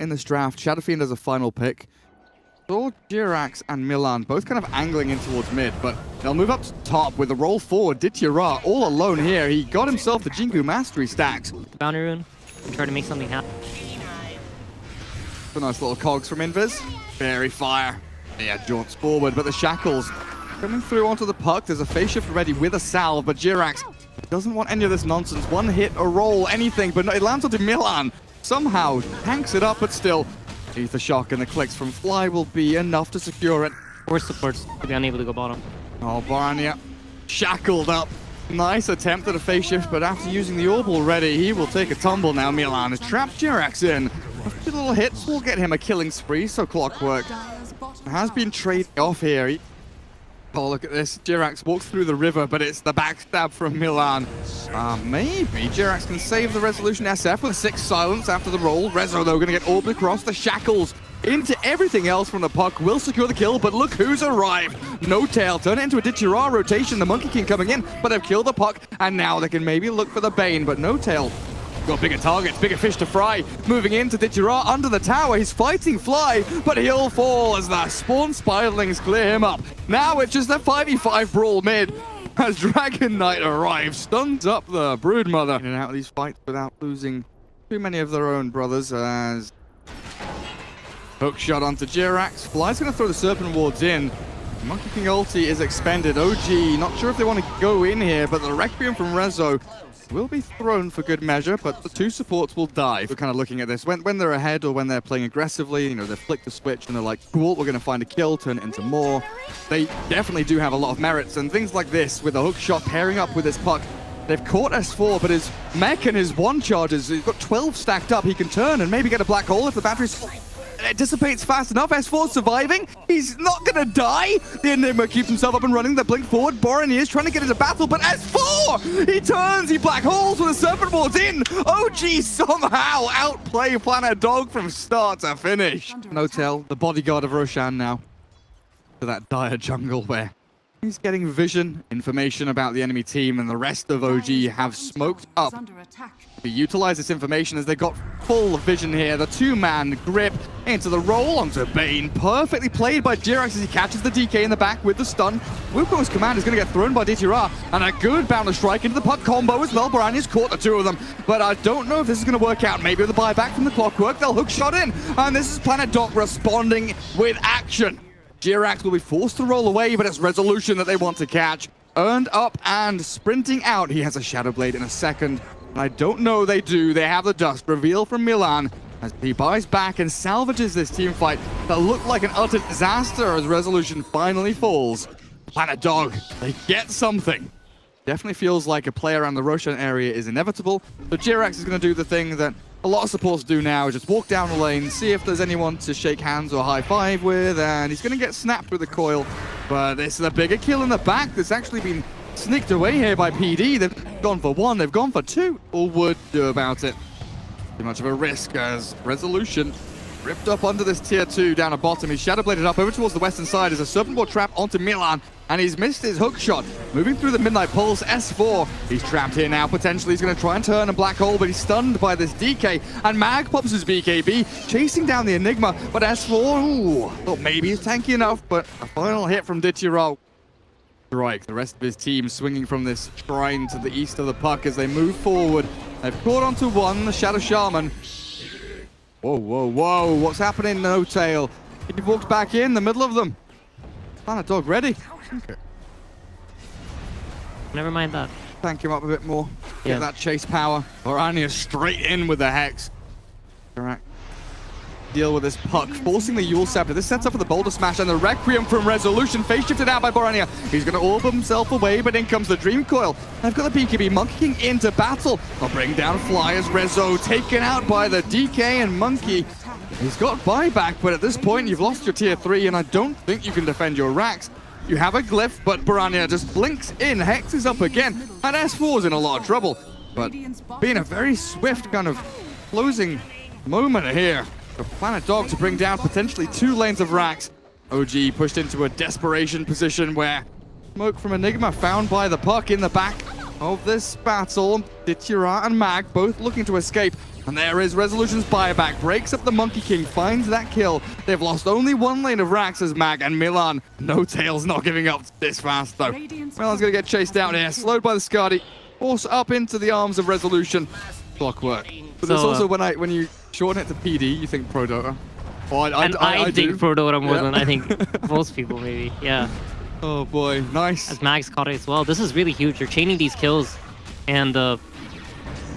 in this draft. Shadowfiend as a final pick. Saw Jirax and Milan both kind of angling in towards mid, but they'll move up to top with a roll forward. Ditya all alone here. He got himself the Jingu Mastery stacks. Boundary rune. Try to make something happen. A nice little cogs from Invis. Fairy fire. Yeah, jaunts forward, but the shackles coming through onto the puck. There's a phase shift ready with a salve, but Jirax doesn't want any of this nonsense. One hit, a roll, anything, but no, it lands onto Milan. Somehow tanks it up, but still. Ether shock and the clicks from Fly will be enough to secure it. Force supports to be unable to go bottom. Oh, Barania shackled up. Nice attempt at a phase shift, but after using the orb already, he will take a tumble now. Milan has trapped Jirax in. A few little hits will get him a killing spree, so Clockwork has been trading off here. Oh, look at this. Jirax walks through the river, but it's the backstab from Milan. Maybe Jirax can save the Resolution SF with 6 silence after the roll. Rezo, though, going to get orbed across the shackles into everything else from the puck. Will secure the kill, but look who's arrived. No Tail. Turn it into a Ditya rotation. The Monkey King coming in, but they've killed the puck, and now they can maybe look for the Bane, but No Tail. Got bigger targets, bigger fish to fry. Moving into Ditya under the tower. He's fighting Fly, but he'll fall as the spawn spiralings clear him up. Now it's just a 5v5 brawl mid as Dragon Knight arrives, stuns up the Broodmother. In and out of these fights without losing too many of their own brothers as hook shot onto Jirax. Fly's going to throw the Serpent Wards in. Monkey King ulti is expended. OG, not sure if they want to go in here, but the Requiem from Rezo will be thrown for good measure, but the 2 supports will die. We're kind of looking at this. When they're ahead or when they're playing aggressively, you know, they flick the switch and they're like, cool, we're going to find a kill, turn it into more. They definitely do have a lot of merits, and things like this, with the hook shot pairing up with this puck, they've caught S4, but his mech and his 1 charges, he's got 12 stacked up. He can turn and maybe get a black hole if the battery's... It dissipates fast enough. S4 surviving. He's not going to die. The Enigma keeps himself up and running. The blink forward. Borini is trying to get into battle, but S4! He turns. He black holes with the Serpent Wards in. OG somehow outplay Planet Dog from start to finish. No Tail, the bodyguard of Roshan now. To that dire jungle where he's getting vision, information about the enemy team, and the rest of OG have smoked up. We utilize this information as they got full vision here. The 2-man grip into the roll onto Bane. Perfectly played by Jirax as he catches the DK in the back with the stun. Wukong's command is going to get thrown by Ditya, and a good boundary strike into the puck combo as well. Barania's caught the 2 of them, but I don't know if this is going to work out. Maybe with a buyback from the Clockwork, they'll hook shot in, and this is Planet Doc responding with action. Jirax will be forced to roll away, but it's Resolution that they want to catch. Earned up and sprinting out. He has a Shadow Blade in a second. I don't know they do. They have the dust. Reveal from Milan as he buys back and salvages this team fight that looked like an utter disaster as Resolution finally falls. Planet Dog, they get something. Definitely feels like a play around the Roshan area is inevitable. But Jirax is going to do the thing that a lot of supports do now, just walk down the lane, see if there's anyone to shake hands or high five with, and he's going to get snapped with the coil. But this is a bigger kill in the back that's actually been sneaked away here by PD. They've gone for 1, they've gone for 2, or would do about it. Too much of a risk as Resolution ripped up under this tier 2 down at bottom. He's shadow bladed up over towards the western side as a Serpent Ward trap onto Milan, and he's missed his hook shot. Moving through the Midnight Pulse, S4. He's trapped here now. Potentially he's going to try and turn a black hole, but he's stunned by this DK, and Mag pops his BKB, chasing down the Enigma, but S4, ooh, thought maybe he's tanky enough, but a final hit from Ditya. Strike. The rest of his team swinging from this shrine to the east of the puck as they move forward. They've caught onto 1, the Shadow Shaman. Whoa, whoa, whoa. What's happening, No Tail? He walked back in the middle of them. Planet Dog ready. Okay. Never mind that. Tank him up a bit more. Yeah. Get that chase power. Orania straight in with the Hex. Correct. Deal with this puck, forcing the Yule Scepter. This sets up for the Boulder Smash, and the Requiem from Resolution, face shifted out by Borania. He's going to orb himself away, but in comes the Dream Coil. They've got the BKB. Monkey King into battle. They'll bring down Fly as Rezo, taken out by the DK and Monkey. He's got buyback, but at this point, you've lost your tier 3, and I don't think you can defend your racks. You have a glyph, but Borania just blinks in. Hex is up again, and S4's in a lot of trouble. But being a very swift kind of closing moment here. For Planet Dog to bring down potentially 2 lanes of racks. OG pushed into a desperation position where smoke from Enigma found by the puck in the back of this battle. Ditira and Mag both looking to escape. And there is Resolution's buyback. Breaks up the Monkey King, finds that kill. They've lost only one lane of racks as Mag and Milan. No Tails not giving up this fast, though. Milan's going to get chased out here. Slowed by the Skadi. Force up into the arms of Resolution. Clockwork. But there's also when you shorten it to PD, you think Pro Dota. Well, I think Pro Dota more than I think most people, maybe. Yeah. Oh, boy. Nice. As Mag's caught it as well. This is really huge. They're chaining these kills. And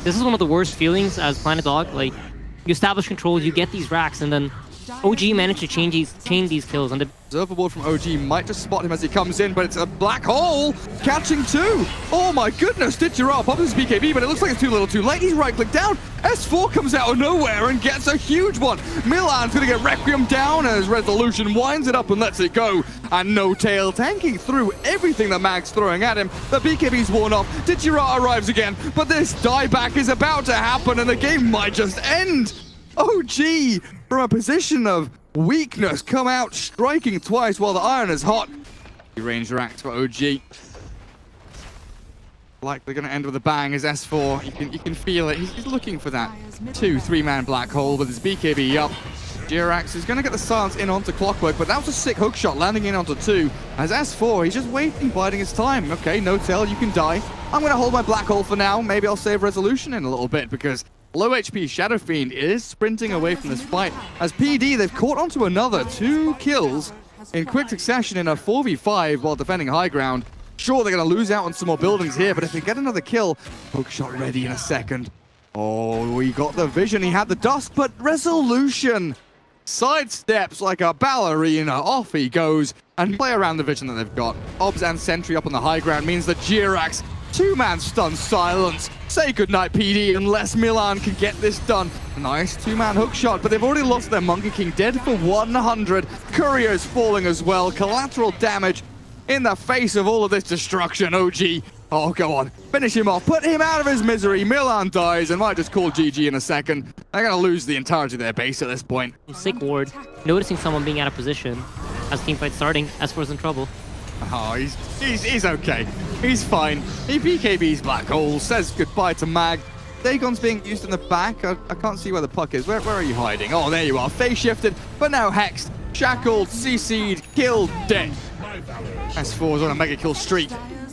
this is one of the worst feelings as Planet Dog. Like, you establish control, you get these racks, and then OG managed to chain these kills. And the Observable from OG might just spot him as he comes in, but it's a black hole catching two. Oh my goodness, Ditira pops his BKB, but it looks like it's too little too late. He's right-click down. S4 comes out of nowhere and gets a huge one. Milan's gonna get Requiem down as Resolution winds it up and lets it go. And No Tail tanking through everything that Mag's throwing at him. The BKB's worn off. Ditira arrives again, but this dieback is about to happen and the game might just end. OG from a position of weakness come out striking twice while the iron is hot. Range racks for OG. Like they're going to end with a bang as S4. You can feel it. He's looking for that 2-3-man black hole with his BKB up. Jirax is going to get the silence in onto Clockwork, but that was a sick hook shot landing in onto 2. As S4, he's just waiting, biding his time. Okay, No Tail, you can die. I'm going to hold my black hole for now. Maybe I'll save Resolution in a little bit because low HP Shadow Fiend is sprinting away from this fight. As PD, they've caught onto another 2 kills in quick succession in a 4v5 while defending high ground. Sure, they're going to lose out on some more buildings here, but if they get another kill, hook shot ready in a second. Oh, he got the vision, he had the dusk, but Resolution sidesteps like a ballerina. Off he goes and play around the vision that they've got. Obs and Sentry up on the high ground means that Jirax, 2-man stun silence. Say goodnight, PD, unless Milan can get this done. Nice 2-man hook shot, but they've already lost their Monkey King, dead for 100. Courier's falling as well. Collateral damage in the face of all of this destruction. OG, oh, go on. Finish him off. Put him out of his misery. Milan dies and might just call GG in a second. They're going to lose the entirety of their base at this point. Sick ward. Noticing someone being out of position as teamfight starting. S4's in trouble. Oh, he's okay. He's fine. He BKB's black hole, says goodbye to Mag. Dagon's being used in the back. I can't see where the puck is. Where are you hiding? Oh, there you are. Phase shifted, but now hexed. Shackled, CC'd, killed, dead. S4 is on a mega kill streak,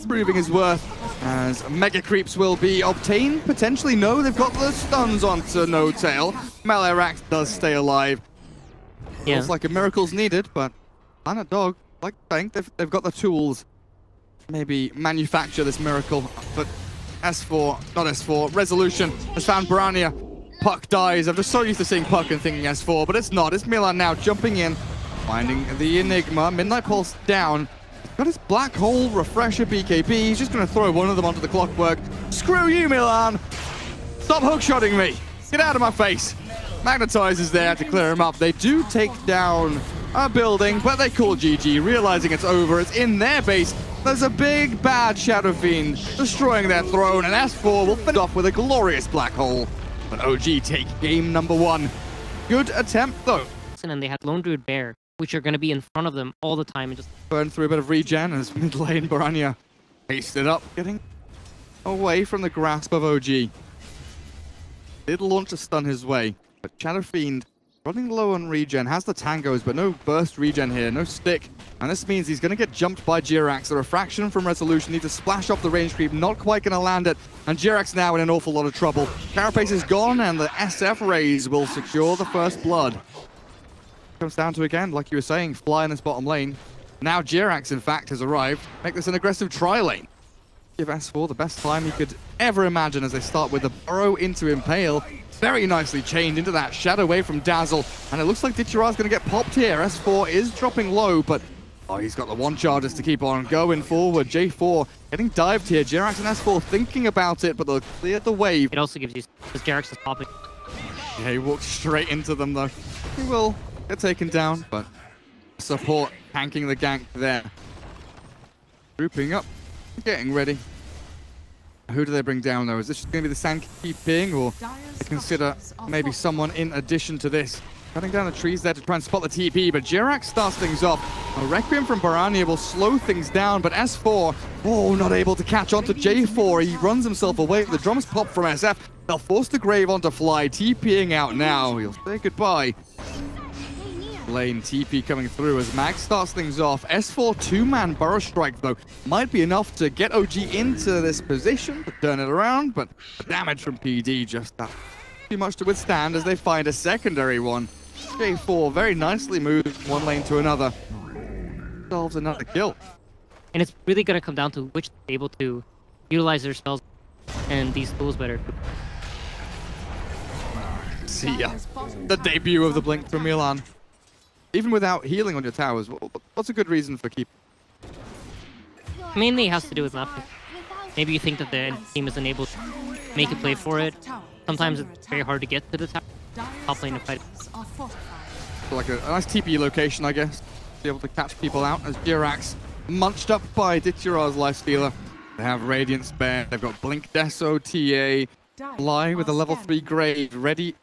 proving his worth as mega creeps will be obtained. Potentially, no. They've got the stuns onto No Tail. Melee Rax does stay alive. Yeah. Looks like a miracle's needed, but Planet Dog, like I think they've got the tools. Maybe manufacture this miracle, but S4, not S4, Resolution has found Barania. Puck dies. I'm just so used to seeing Puck and thinking S4, but it's not. It's Milan now jumping in, finding the Enigma. Midnight Pulse down. Got his black hole refresher BKB. He's just going to throw one of them onto the Clockwork. Screw you, Milan. Stop hookshotting me. Get out of my face. Magnetize is there to clear him up. They do take down a building, but they call GG, realizing it's over. It's in their base. There's a big, bad Shadow Fiend destroying their throne, and S4 will finish off with a glorious black hole. But OG take game number 1. Good attempt, though. And they had Lone Druid Bear, which are going to be in front of them all the time. And just burn through a bit of regen as mid lane Barania pasted up, getting away from the grasp of OG. Did launch a stun his way, but Shadow Fiend running low on regen, has the tangos, but no burst regen here, no stick. And this means he's going to get jumped by Jirax. The refraction from Resolution needs to splash off the range creep, not quite going to land it. And Jirax now in an awful lot of trouble. Carapace is gone, and the SF Rays will secure the first blood. Comes down to, again, like you were saying, fly in this bottom lane. Now Jirax, in fact, has arrived. Make this an aggressive tri-lane. Give S4 the best time he could ever imagine as they start with the burrow into Impale. Very nicely chained into that shadow wave from Dazzle. And it looks like Ditira's going to get popped here. S4 is dropping low, but oh, he's got the one charges to keep on going forward. J4 getting dived here. Jirax and S4 thinking about it, but they'll clear the wave. It also gives you, because Jirax is popping. Yeah, he walks straight into them, though. He will get taken down, but support tanking the gank there. Grouping up, getting ready. Who do they bring down, though? Is this just going to be the Sandkeeping, or they consider maybe someone in addition to this? Cutting down the trees there to try and spot the TP, but GarethCasts starts things off. A Requiem from Barania will slow things down, but S4, oh, not able to catch on to J4. He runs himself away. The drums pop from SF. They'll force the Grave onto Fly, TPing out now. He'll say goodbye. Lane TP coming through as Mag starts things off. S4 two-man Burrow Strike, though, might be enough to get OG into this position, to turn it around, but damage from PD just that. Too much to withstand as they find a secondary one. J4 very nicely moves from one lane to another. Solves another kill. And it's really going to come down to which they're able to utilize their spells and these tools better. See ya. The debut of the Blink from Milan. Even without healing on your towers, what's a good reason for keeping? Mainly it has to do with matchup. Maybe you think that the team isn't able to make a play for it. Sometimes it's very hard to get to the top lane to fight. So like a nice TP location, I guess. Be able to catch people out as GarethCasts munched up by Ditura's Lifestealer. They have Radiant Spare. They've got Blink, Deso, TA. Fly with a level 3 Grave. Ready.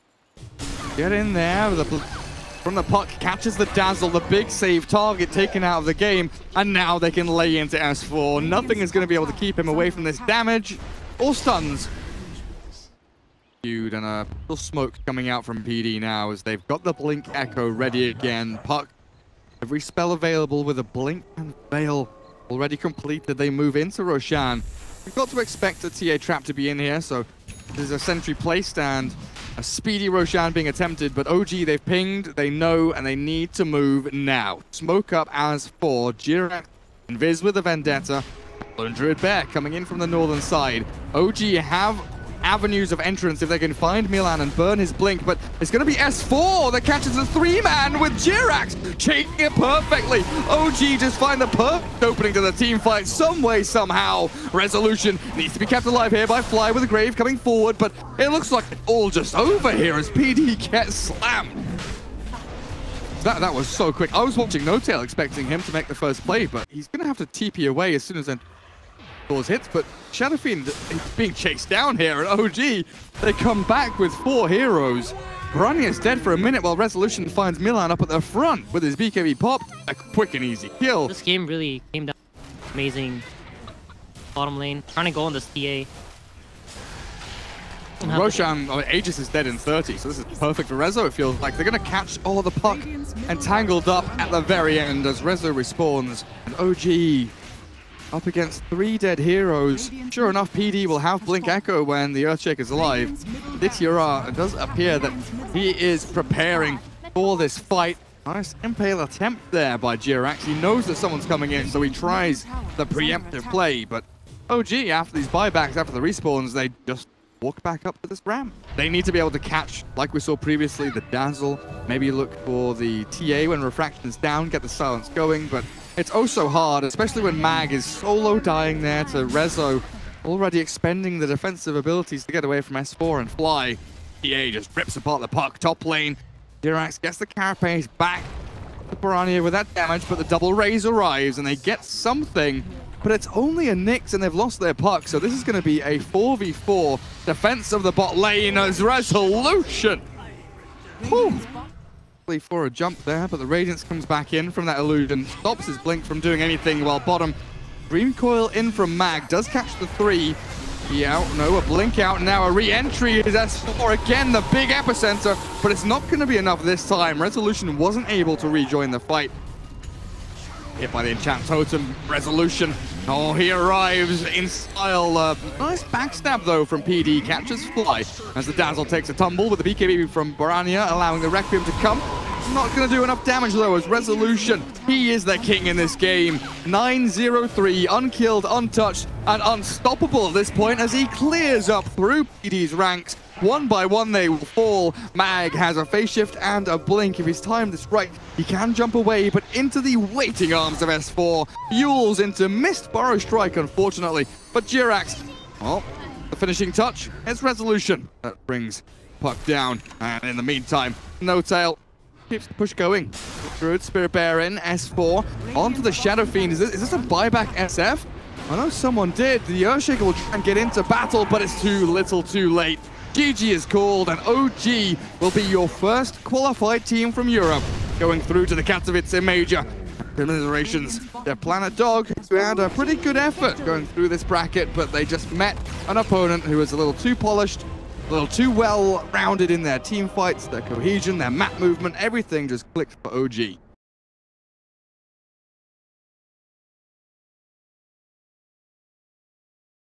Get in there with a... From the puck, catches the Dazzle, the big save target taken out of the game, and now they can lay into S4. Nothing is going to be able to keep him away from this damage or stuns. And a little smoke coming out from PD now as they've got the Blink Echo ready again. Puck, every spell available with a Blink and Veil already completed. They move into Roshan. We've got to expect a TA trap to be in here, so there's a sentry placed and a speedy Roshan being attempted, but OG, they've pinged, they know, and they need to move now. Smoke up as for GarethCasts, Invis with a Vendetta, Lone Druid Bear coming in from the northern side. OG have avenues of entrance if they can find Milan and burn his Blink, but it's going to be S4 that catches a 3-man with GarethCasts chaining it perfectly. OG just find the perfect opening to the team fight some way, somehow. Resolution needs to be kept alive here by Fly with a Grave coming forward, but it looks like it's all just over here as PD gets slammed. That was so quick. I was watching No Tail expecting him to make the first play, but he's going to have to TP away as soon as those hits, but Shadow Fiend is being chased down here at OG. They come back with 4 heroes. Barania is dead for a minute while Resolution finds Milan up at the front with his BKB pop. A quick and easy kill. This game really came down amazing bottom lane. Trying to go on this TA. Roshan, Aegis is dead in 30, so this is perfect for Rezo. It feels like they're going to catch all the puck entangled up at the very end as Rezo respawns. And OG up against 3 dead heroes. Sure enough, PD will have Blink Echo when the Earthshaker's alive. Dityura, it does appear that he is preparing for this fight. Nice impale attempt there by GarethCasts. He knows that someone's coming in, so he tries the preemptive play. But OG, after these buybacks, after the respawns, they just walk back up to this ramp. They need to be able to catch, like we saw previously, the Dazzle. Maybe look for the TA when Refraction's down, get the silence going, but it's oh so hard, especially when Mag is solo dying there to Rezo, already expending the defensive abilities to get away from S4 and Fly. TA just rips apart the puck, top lane. GarethCasts gets the Carapace back to Barania with that damage, but the double raise arrives and they get something, but it's only a Nyx and they've lost their puck, so this is going to be a 4v4 defense of the bot lane as Resolution. Whew. For a jump there, but the Radiance comes back in from that illusion, stops his Blink from doing anything, while bottom, Dream Coil in from Mag, does catch the 3. Yeah, no, a Blink out now, a re-entry is S4, again the big epicenter, but it's not going to be enough this time. Resolution wasn't able to rejoin the fight. Hit by the Enchant Totem, Resolution. Oh, he arrives in style. Nice backstab, though, from PD. Catches Fly as the Dazzle takes a tumble with the BKB from Barania, allowing the Requiem to come. Not going to do enough damage, though, as Resolution, he is the king in this game. 9-0-3, unkilled, untouched, and unstoppable at this point as he clears up through PD's ranks. One by one they will fall. Mag has a phase shift and a Blink. If he's timed this right, he can jump away, but into the waiting arms of S4. Yules into missed Burrow Strike, unfortunately. But GarethCasts, well, the finishing touch, it's Resolution that brings puck down. And in the meantime, No Tail keeps the push going. Druid, Spirit Bear in, S4 onto the Shadow Fiend. Is this a buyback SF? I know someone did. The Earthshaker will try and get into battle, but it's too little too late. GG is called, and OG will be your first qualified team from Europe, going through to the Katowice Major. Commiserations, their Planet Dog, who had a pretty good effort going through this bracket, but they just met an opponent who was a little too polished, a little too well-rounded in their team fights, their cohesion, their map movement, everything just clicked for OG.